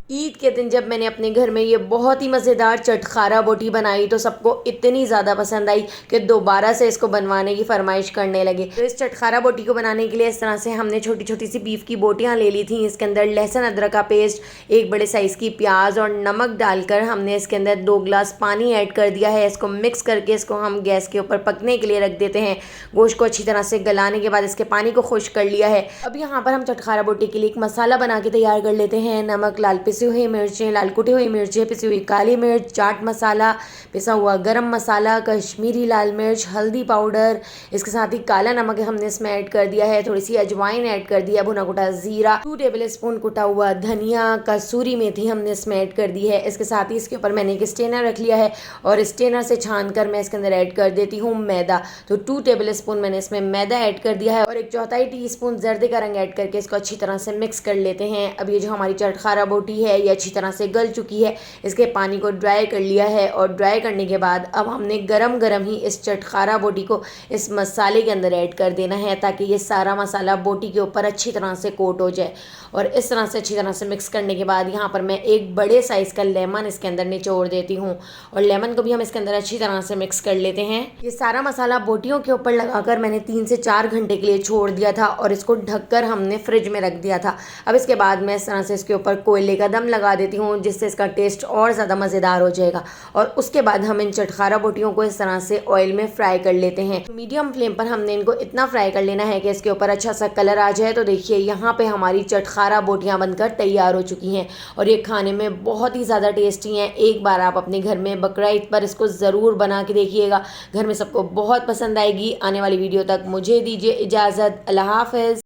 ईद के दिन जब मैंने अपने घर में ये बहुत ही मज़ेदार चटखारा बोटी बनाई तो सबको इतनी ज़्यादा पसंद आई कि दोबारा से इसको बनवाने की फरमाइश करने लगे। तो इस चटखारा बोटी को बनाने के लिए इस तरह से हमने छोटी छोटी सी बीफ की बोटियाँ ले ली थी। इसके अंदर लहसुन अदरक का पेस्ट, एक बड़े साइज़ की प्याज और नमक डालकर हमने इसके अंदर 2 गिलास पानी ऐड कर दिया है। इसको मिक्स करके इसको हम गैस के ऊपर पकने के लिए रख देते हैं। गोश्त को अच्छी तरह से गलाने के बाद इसके पानी को खुश्क कर लिया है। अब यहाँ पर हम चटखारा बोटी के लिए एक मसाला बना के तैयार कर लेते हैं। नमक, लाल पिसी हुई मिर्चें, लाल कुटी हुई मिर्चें, पिसी हुई काली मिर्च, चाट मसाला, पिसा हुआ गरम मसाला, कश्मीरी लाल मिर्च, हल्दी पाउडर, इसके साथ ही काला नमक हमने इसमें ऐड कर दिया है। थोड़ी सी अजवाइन ऐड कर दिया, भुना कुटा जीरा, 2 टेबल स्पून कुटा हुआ धनिया, कसूरी मेथी हमने इसमें ऐड कर दी है। इसके साथ ही इसके ऊपर मैंने एक स्टेनर रख लिया है और स्टेनर से छान कर मैं इसके अंदर ऐड कर देती हूँ मैदा। तो 2 टेबल स्पून मैंने इसमें मैदा ऐड कर दिया है और 1/4 टीस्पून जर्दे का रंग ऐड करके इसको अच्छी तरह से मिक्स कर लेते हैं। अब ये जो हमारी चटखारा बोटी है ये अच्छी तरह से गल चुकी है। इसके पानी को ड्राई कर लिया है और ड्राई करने के बाद अब हमने गरम गरम ही इस चटखारा बोटी को इस मसाले के अंदर ऐड कर देना है ताकि ये सारा मसाला बोटी के ऊपर अच्छी तरह से कोट हो जाए। और इस तरह से अच्छी तरह से मिक्स करने के बाद यहाँ पर मैं एक बड़े साइज़ का लेमन इसके अंदर निचोड़ देती हूँ और लेमन को भी हम इसके अंदर अच्छी तरह से मिक्स कर लेते हैं। ये सारा मसाला बोटियों के ऊपर लगाकर मैंने 3 से 4 घंटे के लिए छोड़ दिया था और इसको ढककर हमने फ्रिज में रख दिया था। अब इसके बाद मैं इस तरह से इसके ऊपर कोयले का दम लगा देती हूँ जिससे इसका टेस्ट और ज़्यादा मज़ेदार हो जाएगा। और उसके बाद हम इन चटखारा बोटियों को इस तरह से ऑयल में फ्राई कर लेते हैं। मीडियम फ्लेम पर हमने इनको इतना फ्राई कर लेना है कि इसके ऊपर अच्छा सा कलर आ जाए। तो देखिए यहाँ पे हमारी चटखारा बोटियाँ बनकर तैयार हो चुकी हैं और ये खाने में बहुत ही ज़्यादा टेस्टी हैं। एक बार आप अपने घर में बकरा ईद पर इसको ज़रूर बना के देखिएगा, घर में सबको बहुत पसंद आएगी। आने वाली वीडियो तक मुझे दीजिए इजाज़त। अल्लाह हाफ़िज़।